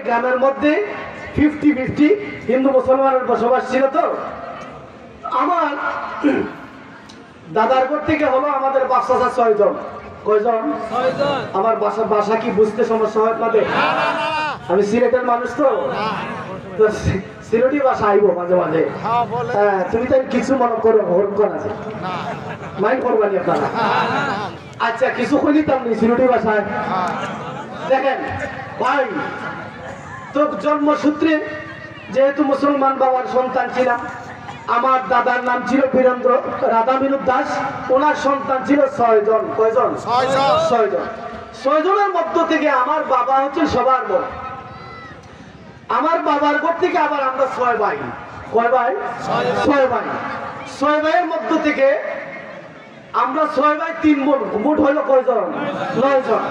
গ্রামের মধ্যে 50-50 হিন্দু মুসলমানের বসবাস ছিল। তো আমার দাদার ঘর থেকে হলো আমাদের বাচ্চা 6 জন। কয়জন? 6 জন। আমার ভাষা কি বুঝতে সমস্যা হয় আপনাদের? আমি সিলেটের মানুষ তো সিলেটি ভাষা আইব মাঝে মাঝে। হ্যাঁ, তুমি তাই কিছু মনে করো আছে মাইন্ড করবানি আপনারা। আচ্ছা, কিছু কইতাম নি সিলেটি ভাষায়। দেখেন ভাই, তো জন্মসূত্রে যেহেতু মুসলমান বাবার সন্তান ছিলাম, আমার দাদার নাম ছিল বীরেন্দ্র রাধা বিনোদ দাস, ওনার সন্তান ছিল 6 জন। কয়জন? 6 জন। 6 জনের মধ্য থেকে আমার বাবা হচ্ছে সবার বড়। আমার বাবার ঘর থেকে আবার আমরা 6 ভাই। কয় ভাই? 6 ভাই। 6 ভাইয়ের মধ্য থেকে আমরা 6 ভাই 3 বোন, মোট হইল কয়জন? 9 জন।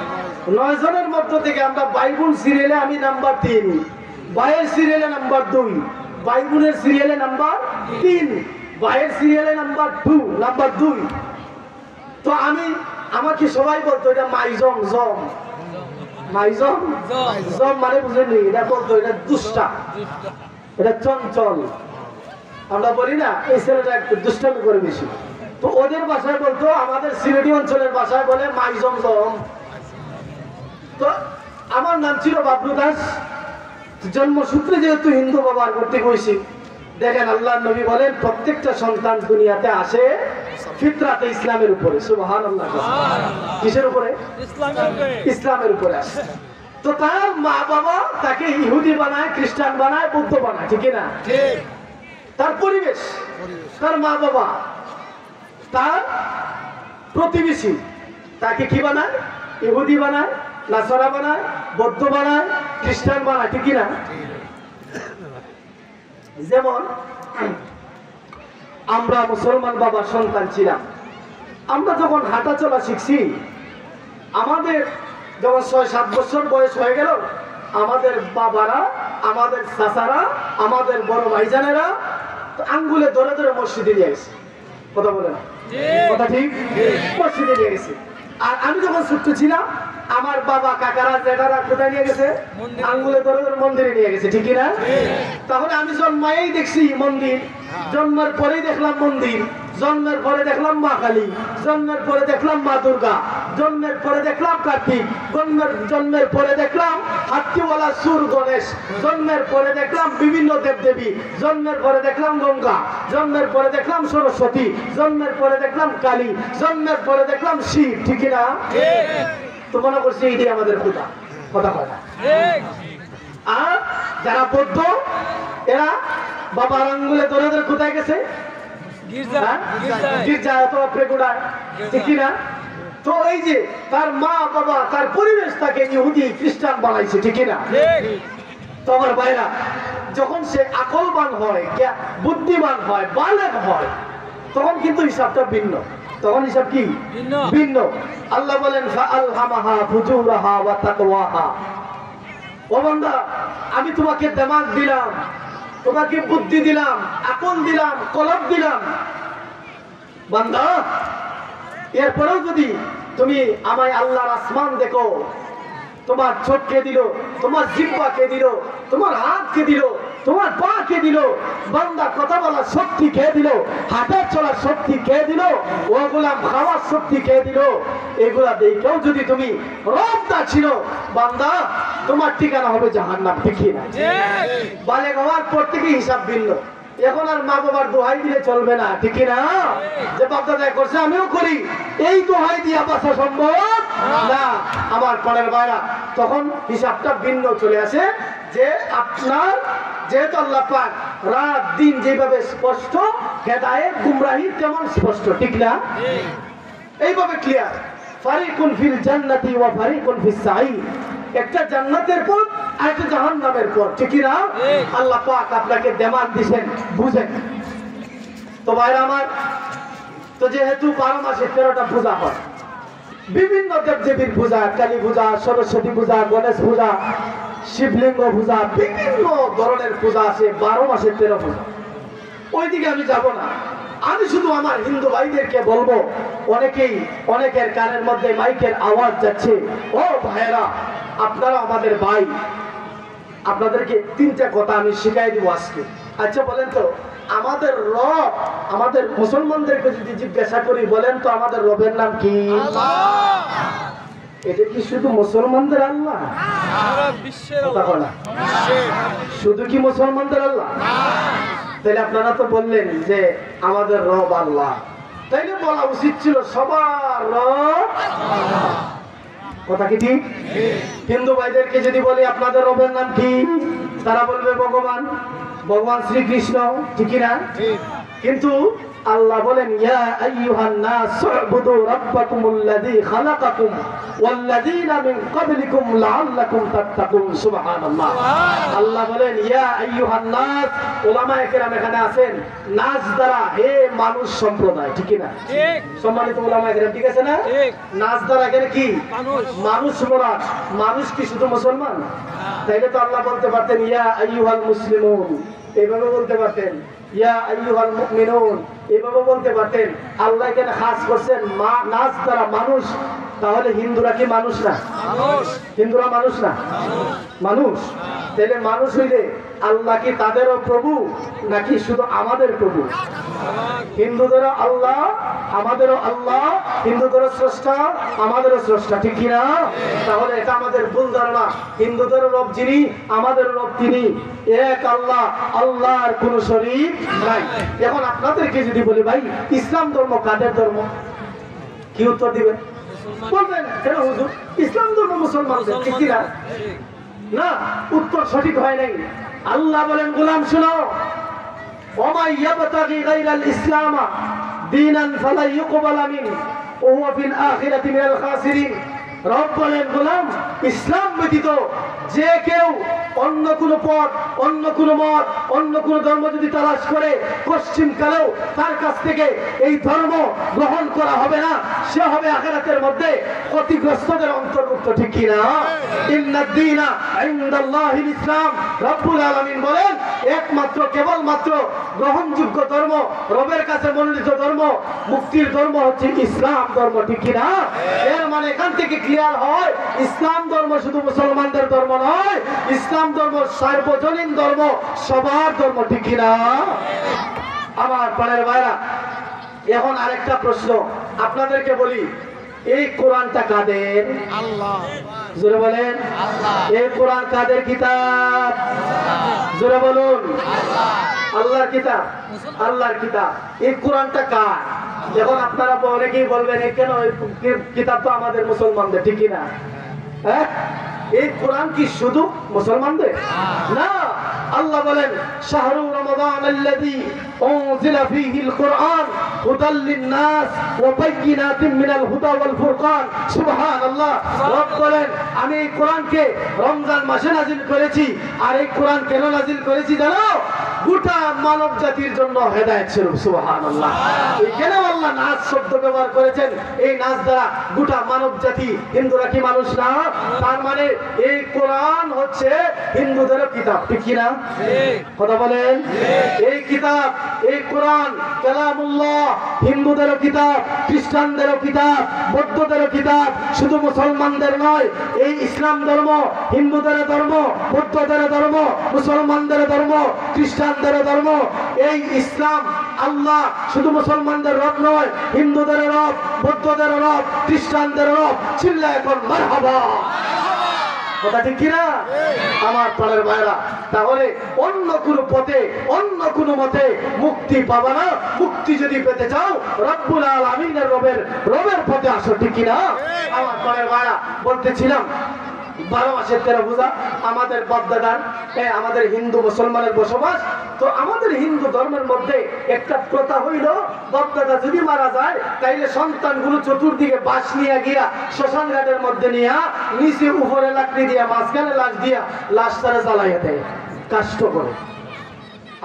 9 জনের মধ্য থেকে আমরা ভাই বোন সিরিয়ালে আমি নাম্বার 3, ভাইয়ের সিরিয়ালে নাম্বার 2, ভাই বোনের সিরিয়ালে নাম্বার 3, ভাইয়ের সিরিয়ালে নাম্বার 2। তো আমাকে সবাই বলতো এটা মাইজম জম। মাইজম জম মানে বুঝেনি? এটা বলতো এটা দুষ্টা, এটা চঞ্চল। আমরা বলি না এই ছেলেটা একটু দুষ্টামি করে বেশি। তো ওদের ভাষায় বলতো, আমাদের সিলেটি অঞ্চলের ভাষায় বলে মাইজম জম। তো আমার নাম ছিল বাবলু দাস। জন্মসূত্রে যেহেতু হিন্দু বাবার করতে হয়েছি, দেখেন আল্লাহ নবী বলেন প্রত্যেকটা সন্তান দুনিয়াতে আসে ফিতরাতে ইসলামের উপরে। সুবহানাল্লাহ। কিসের উপরে? ইসলামের উপরে আসে। তো তার মা বাবা তাকে ইহুদি বানায়, খ্রিস্টান বানায়, বৌদ্ধ বানায়, ঠিক না? তার পরিবেশ, তার মা বাবা, তার প্রতিবেশী তাকে কি বানায়? ইহুদি বানায়, নাসারা বানায়, বৌদ্ধ বানায়, খ্রিস্টান বানায়, ঠিক না? যেমন আমরা মুসলমান বাবার সন্তান ছিলাম, আমরা যখন হাঁটা চলা শিখছি, আমাদের যখন 6-7 বছর বয়স হয়ে গেল, আমাদের বাবারা, আমাদের চাচারা, আমাদের বড় ভাইজানেরা আঙ্গুলে ধরে ধরে মসজিদে নিয়ে গেছে। কথা বলে না? কথা ঠিক? মসজিদে নিয়ে গেছে। আর আমি যখন ছোট্ট ছিলাম, আমার বাবা, কাকারা, জেঠারা কোথায় নিয়ে গেছে? আঙ্গুলে ধরে ধরে মন্দিরে নিয়ে গেছে, ঠিক না? তাহলে আমি জন্মায়েই দেখছি মন্দির, জন্মের পরেই দেখলাম মন্দির, জন্মের পরে দেখলাম মা কালী, জন্মের পরে দেখলাম মা দুর্গা, জন্মের পরে দেখলাম কার্তিক, জন্মের পরে দেখলাম হাতিওয়ালা সুর গণেশ, জন্মের পরে দেখলাম বিভিন্ন দেবদেবী, জন্মের পরে দেখলাম গঙ্গা, জন্মের পরে দেখলাম সরস্বতী, জন্মের পরে দেখলাম কালী, জন্মের পরে দেখলাম শিব, ঠিক না? তো মনে করছি এটাই আমাদের খোদা। কথা হয় না? আর যারা বৌদ্ধ, এরা বাবার আঙ্গুলে ধরে ধরে কোথায় গেছে? গির্জায় অথবা প্রেগুড়ায়, ঠিক না? তো এই যে তার মা বাবা, তার পরিবেশ তাকে ইহুদি খ্রিস্টান বানাইছে, ঠিক না? তো আমার ভাইরা, যখন সে আকলবান হয়, বুদ্ধিমান হয়, বালেগ হয়, তখন কিন্তু হিসাবটা ভিন্ন। তখন হিসাব কি? ভিন্ন। আল্লাহ বলেন ফাআলহামাহা ফুজুরাহা ওয়া তাকওয়াহা। ও বান্দা, আমি তোমাকে দিমাগ দিলাম, তোমাকে বুদ্ধি দিলাম, আকল দিলাম, কলব দিলাম। বান্দা, এরপরেও যদি তুমি আমায় আল্লাহর আসমান দেখো, তোমার চোখ কে দিল, তোমার জিহ্বা কে দিল, তোমার হাত কে দিল, তোমার পা কে দিল, বান্দা কথা বলার শক্তি কে দিল, হাঁটা চলার শক্তি কে দিল, ওগুলা খাওয়ার শক্তি কে দিল, এগুলা দেখেও যদি তুমি রব না ছিল, বান্দা তোমার ঠিকানা হবে জাহান্নাম, ঠিক না? বালেগ হওয়ার পর থেকে হিসাব ভিন্ন। এখন আর মা বাবার দোহাই দিলে চলবে না, ঠিক না? যে বাপদাদা করছে আমিও করি, এই দোহাই দিয়া বাঁচা সম্ভব না। আমার পরের ভাইরা, তখন হিসাবটা ভিন্ন চলে আসে। যে আপনার যেহেতু আল্লাহ পাক রাত দিন যেভাবে স্পষ্ট, হেদায়েত গুমরাহি তেমন স্পষ্ট, ঠিক না? এইভাবে ক্লিয়ার। ফারিকুন ফিল জান্নাতি ওয়া ফারিকুন ফিস সাঈর। একটা জান্নাতের পথ আর একটা জাহান্নামের পথ, ঠিক না? আল্লাহ পাক আপনাকে দেমান দিবেন, বুঝেন তো ভাইরা আমার। তো যেহেতু 12 মাসে 13টা পূজা হয়, বিভিন্ন দেবদেবীর পূজা, কালী পূজা, সরস্বতী পূজা, গণেশ পূজা, শিবলিঙ্গ পূজা, বিভিন্ন ধরনের পূজা আছে। 12 মাসে 13 পূজা, ওইদিকে আমি যাব না। আমি শুধু আমার হিন্দু ভাইদেরকে বলবো, অনেকের কানের মধ্যে মাইকের আওয়াজ যাচ্ছে, ও ভাইরা, আপনারা আমাদের ভাই, আপনাদেরকে তিনটা কথা আমি শিখাই দিব আজকে। আচ্ছা বলেন তো, আমাদের রব, আমাদের মুসলমানদেরকে যদি জিজ্ঞাসা করি, বলেন তো আমাদের রবের নাম কি? এটা কি শুধু মুসলমানদের আল্লাহ? শুধু কি মুসলমানদের আল্লাহ? তাহলে আপনারা তো বললেন যে আমাদের রব আল্লাহ, তাইলে বলা উচিত ছিল সবার রব। কথা কি ঠিক? হিন্দু ভাইদেরকে যদি বলি আপনাদের রবের নাম কি, তারা বলবে ভগবান, ভগবান শ্রীকৃষ্ণ, ঠিক না? কিন্তু আল্লাহ বলেন ইয়া আইয়ুহান নাস উবুদু রাব্বাকুমুল্লাযী খালাকাকুম ওয়াল্লাযীনা মিন ক্বাবলিকুম লাআল্লাকুম তাত্তাকুন। সুবহানাল্লাহ। আল্লাহ বলেন ইয়া আইয়ুহান নাস, উলামায়ে কেরাম এখানে আছেন, নাস দ্বারা হে মানুষ সম্প্রদায়, ঠিক না? ঠিক। সম্মানিত উলামায়ে কেরাম, ঠিক আছে না? ঠিক। নাস দ্বারা এখানে কি মানুষ, মানুষ মুরাদ। মানুষ কি শুধু মুসলমান? তাইলে তো আল্লাহ বলতে পারতেন ইয়া আইয়ুহাল মুসলিমুন, এইভাবে বলতে পারতেন, ইয়া আইয়ুহাল মুমিনুন এভাবে বলতে পারতেন। আল্লাহ কেন খাস করছেন নাস দ্বারা মানুষ? তাহলে হিন্দুরা কি মানুষ না? হিন্দুরা মানুষ না? মানুষ। তাহলে মানুষ হইলে আল্লাহ কি তাদেরও প্রভু নাকি শুধু আমাদের প্রভু? হিন্দুদেরও আল্লাহ, আমাদেরও আল্লাহ, হিন্দুদেরও স্রষ্টা, আমাদেরও স্রষ্টা, ঠিক কিনা? তাহলে এটা আমাদের ভুল ধারণা। হিন্দুদেরও রব যিনি, আমাদের রব তিনি, এক আল্লাহ, আল্লাহর কোন শরীক নাই। এখন আপনাদেরকে যদি বলি ভাই ইসলাম ধর্ম কাদের ধর্ম, কি উত্তর দিবেন? বলবেন কেন হুজুর ইসলাম ধর্ম মুসলমানদের, ঠিক কিনা? না, উত্তর সঠিক হয় নাই। আল্লাহ বলেন গোলাম শুনো, ওমা ইয়াবতাগি গায়রাল ইসলাম দীনান ফালা ইউকবালা মিনহু ওয়া হুয়া ফিল আখিরাতি মিনাল খাসিরিন। রব বলেন গোলাম, ইসলাম ব্যতীত যে কেউ অন্য কোন পথ, অন্য কোন মত, অন্য কোন ধর্ম যদি তালাশ করে, পশ্চিম কালেও তার কাছ থেকে এই ধর্ম গ্রহণ করা হবে না, সে হবে আখিরাতের মধ্যে ক্ষতিগ্রস্তদের অন্তর্ভুক্ত, ঠিক কিনা? ইন্নাদ-দীনা ইনদাল্লাহিল ইসলাম। রব্বুল আলামিন বলেন একমাত্র কেবলমাত্র গ্রহণযোগ্য ধর্ম, রবের কাছে মনোনীত ধর্ম, মুক্তির ধর্ম হচ্ছে ইসলাম ধর্ম, ঠিক কিনা? এর মানে এখান থেকে ক্লিয়ার হয় ইসলাম ধর্ম শুধু মুসলমানদের ধর্ম নয়, ইসলাম ধর্ম সার্বজনীন ধর্ম, সবার ধর্ম, ঠিক কিনা? আমার প্রাণের ভাইরা, এখন আরেকটা প্রশ্ন আপনাদেরকে বলি, এই কোরআনটা কাদের? আল্লাহ। জোরে বলেন আল্লাহ। এই কোরআন কাদের কিতাব? জোরে বলুন আল্লাহ। আল্লাহর কিতাব, আল্লাহর কিতাব। এই কোরআনটা কার? এখন আপনারা অনেকেই বলবেন কেন এই কিতাব তো আমাদের মুসলমানদের, ঠিক কিনা? হ্যাঁ, এই কোরআন কি শুধু মুসলমানদের? না, আল্লাহ বলেন শাহরু রমাদান আল্লাযী উনজিলা ফীহিল কুরআন হুদাল লিন-নাস ওয়া বায়িনাতিন মিনাল হুদা ওয়াল ফুরকান। সুবহানাল্লাহ। রব বলেন আমি এই কোরআনকে রমজান মাসে নাজিল করেছি। আর এই কোরআন কেন নাজিল করেছি জানো? গোটা মানব জাতির জন্য হেদায়েত স্বরূপ। সুবহানাল্লাহ। এখানে আল্লাহ নাস শব্দ ব্যবহার করেছেন, এই নাস দ্বারা গোটা মানব জাতি। হিন্দুরা কি মানুষ না? তার মানে এই কোরআন হচ্ছে হিন্দুদেরও কিতাব, ঠিক কিনা? কথা বলেন। এই কিতাব, এই কোরআন কালামুল্লাহ হিন্দুদেরও কিতাব, খ্রিস্টানদেরও কিতাব, বৌদ্ধদেরও কিতাব, শুধু মুসলমানদের নয়। এই ইসলাম ধর্ম হিন্দুদের ধর্ম, বৌদ্ধদের ধর্ম, মুসলমানদের ধর্ম, খ্রিস্টানদের ধর্ম। এই ইসলাম আল্লাহ শুধু মুসলমানদের রব নয়, হিন্দুদের রব, বৌদ্ধদের রব, খ্রিস্টানদের রব। চিল্লা এখন মারহাবা। কথা ঠিক কিনা আমার প্রাণের ভাইরা? তাহলে অন্য কোন পথে, অন্য কোন মতে মুক্তি পাবা না। মুক্তি যদি পেতে চাও রব্বুল আলামিনের রবের পথে আসো, ঠিক কিনা আমার প্রাণের ভাইরা? বলতেছিলাম 12 মাসের 13 পূজা আমাদের বাপদাদার, আমাদের হিন্দু মুসলমানের বসবাস। তো আমাদের হিন্দু ধর্মের মধ্যে একটা প্রথা হইল, বাপদাদা যদি মারা যায় তাইলে সন্তানগুলো চতুর্দিকে বাঁশ নিয়ে গিয়া শ্মশান ঘাটের মধ্যে নিয়ে নিচে উপরে লাকড়ি দিয়া মাঝখানে লাশ দিয়া লাশ তারা জ্বালাইয়া দেয় কাষ্ট করে।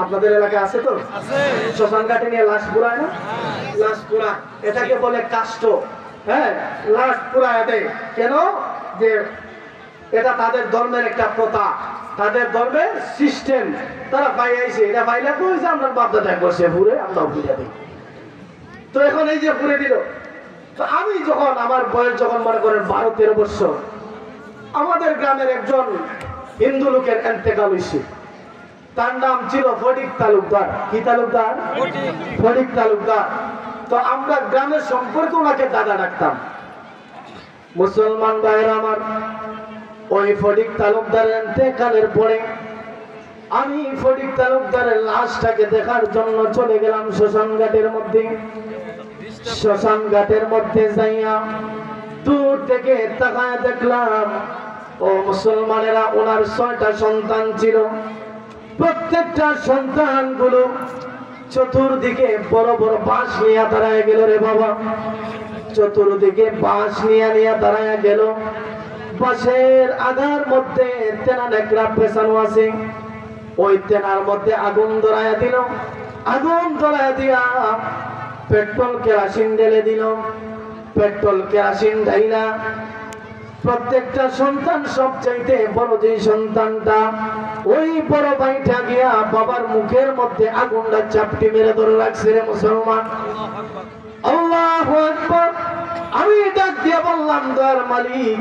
আপনাদের এলাকায় আছে তো? শ্মশান ঘাটে নিয়ে লাশ পুরায় না? লাশ পুরা, এটাকে বলে কাষ্ট। হ্যাঁ, লাশ পুরায় দেয় কেন? যে এটা তাদের ধর্মের একটা প্রথা, তাদের ধর্মের সিস্টেম। তারা পাইয়াছে, এটা পাইলে কইছে আমরা বাপদাদা করছে পুরে, আমরাও পুরে দিই। তো এখন এই যে পুরে দিল, তো আমি যখন আমার বয়স যখন মনে করেন 12-13 বছর, আমাদের গ্রামের একজন হিন্দু লোকের এন্তেকাল হয়েছে। তার নাম ছিল ফটিক তালুকদার। কি তালুকদার? ফটিক তালুকদার। তো আমরা গ্রামের সম্পর্কে ওনাকে দাদা ডাকতাম। মুসলমান ভাইয়ের আমার, ওই ফটিক তালুকদারের এন্তেকালের পরে আমি ফটিক তালুকদারের লাশটাকে দেখার জন্য চলে গেলাম শ্মশান ঘাটের মধ্যে। শ্মশান ঘাটের মধ্যে যাইয়া দূর থেকে তাকায় দেখলাম, ও মুসলমানেরা, ওনার 6টা সন্তান ছিল। প্রত্যেকটা সন্তানগুলো চতুর্দিকে বড় বড় বাঁশ নিয়ে দাঁড়ায় গেল রে বাবা। চতুর্দিকে বাঁশ নিয়ে দাঁড়ায় গেল। বাঁশের আগার মধ্যে তেনা নেকড়া পেছানো আছে। ওই তেনার মধ্যে আগুন ধরাইয়া দিল। আগুন ধরাইয়া দিয়া পেট্রোল কেরাসিন ঢেলে দিল। পেট্রোল কেরাসিন ঢাইলা প্রত্যেকটা সন্তান, সবচাইতে বড় যে সন্তানটা, ওই বড় ভাইটা গিয়া বাবার মুখের মধ্যে আগুনটা চাপটি মেরে ধরে রাখছে রে মুসলমান। আল্লাহু আকবার। আমি ডাক দিয়ে বললাম, দয়ার মালিক,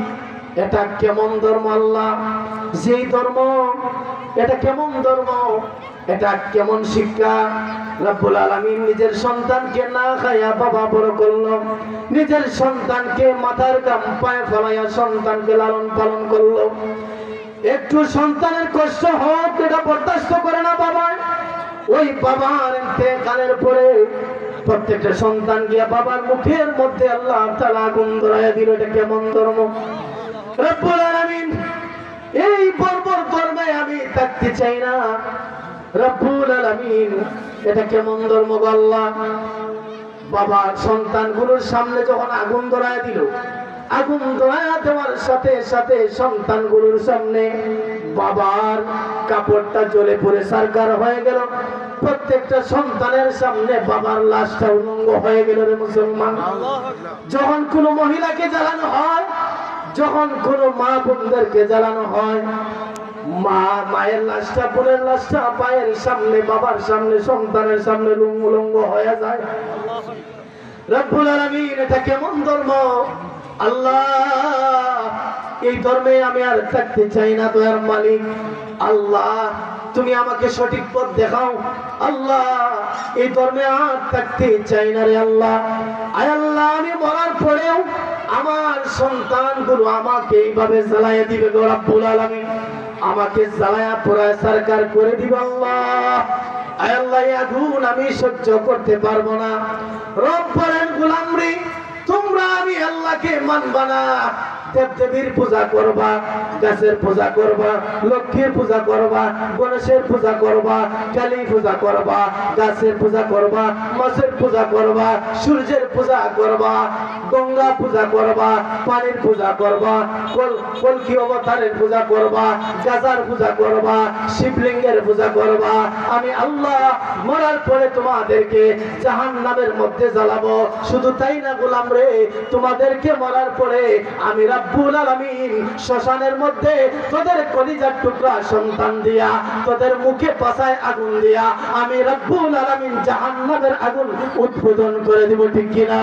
এটা কেমন ধর্ম আল্লাহ? যেই ধর্ম, এটা কেমন ধর্ম, এটা কেমন শিক্ষা? রব্বুল আলামিন নিজের সন্তানকে না খাইয়া বাবা বড় করলো, নিজের সন্তানকে মাথার ঘাম পায়ে ফেলাইয়া সন্তানকে লালন পালন করলো। একটু সন্তানের কষ্ট হোক এটা বরদাস্ত করে না বাবা। ওই বাবার ইন্তেকালের পরে প্রত্যেকটা সন্তান গিয়া বাবার মুখের মধ্যে আল্লাহ তাআলা আগুন ধরাইয়া দিল। এটা কেমন ধর্ম? রব্বুল আলামিন, এই বর্বর ধর্মে আমি থাকতে চাই না। রব্বুল আলামিন, এটা কেমন ধর্ম গো আল্লাহ? বাবা সন্তানগুলোর সামনে যখন আগুন ধরায় দিল, আগুন ধরায় দেওয়ার সাথে সাথে সন্তানগুলোর সামনে বাবার কাপড়টা জ্বলে পড়ে সারকার হয়ে গেল। প্রত্যেকটা সন্তানের সামনে বাবার লাশটা উলঙ্গ হয়ে গেল রে মুসলমান। যখন কোনো মহিলাকে জ্বালানো হয়, যখন কোনো মা বোনদেরকে জ্বালানো হয়, মায়ের লাশটা, বোনের লাশটা পায়ের সামনে, বাবার সামনে, সন্তানের সামনে উলঙ্গ হয়ে যায়। রব্বুল আলামিন, এটা কেমন ধর্ম আল্লাহ? এই ধর্মে আমি আর থাকতে চাই না। দয়ার মালিক আল্লাহ, তুমি আমাকে সঠিক পথ দেখাও আল্লাহ। এই ধর্মে আর থাকতে চাই না রে আল্লাহ। আয় আল্লাহ, আমি মরার পরেও আমার সন্তানগুলো আমাকে এইভাবে জ্বালাইয়া দিবে গো রব্বুল আলামিন। আমাকে জ্বালায়া পোড়ায় সরকার করে দিবে আল্লাহ। আয় আল্লাহ, এই আগুন আমি সহ্য করতে পারবো না। রব বলেন, গোলাম রে, তোমরা আমি আল্লাহকে মানবা না। দেবদেবীর পূজা করবা, গাছের পূজা করবা, লক্ষ্মীর পূজা করবা, গণেশের পূজা করবা, কালী পূজা করবা, গাছের পূজা করবা, মাছের পূজা করবা, সূর্যের পূজা করবা, গঙ্গা পূজা করবা, পানির পূজা করবা, কলকি অবতারের পূজা করবা, গাজার পূজা করবা, শিবলিঙ্গের পূজা করবা। আমি আল্লাহ মরার পরে তোমাদেরকে জাহান্নামের মধ্যে জ্বালাবো। শুধু তাই না গোলাম রে, তোমাদেরকে মরার পরে আমি রব্বুল আলামিন শ্মশানের মধ্যে তোদের কলিজার টুকরা সন্তান দিয়া, তোদের মুখে পাছায় আগুন দিয়া আমি রব্বুল আলামিন জাহান্নামের আগুন উদ্বোধন করে দিব। ঠিক কিনা?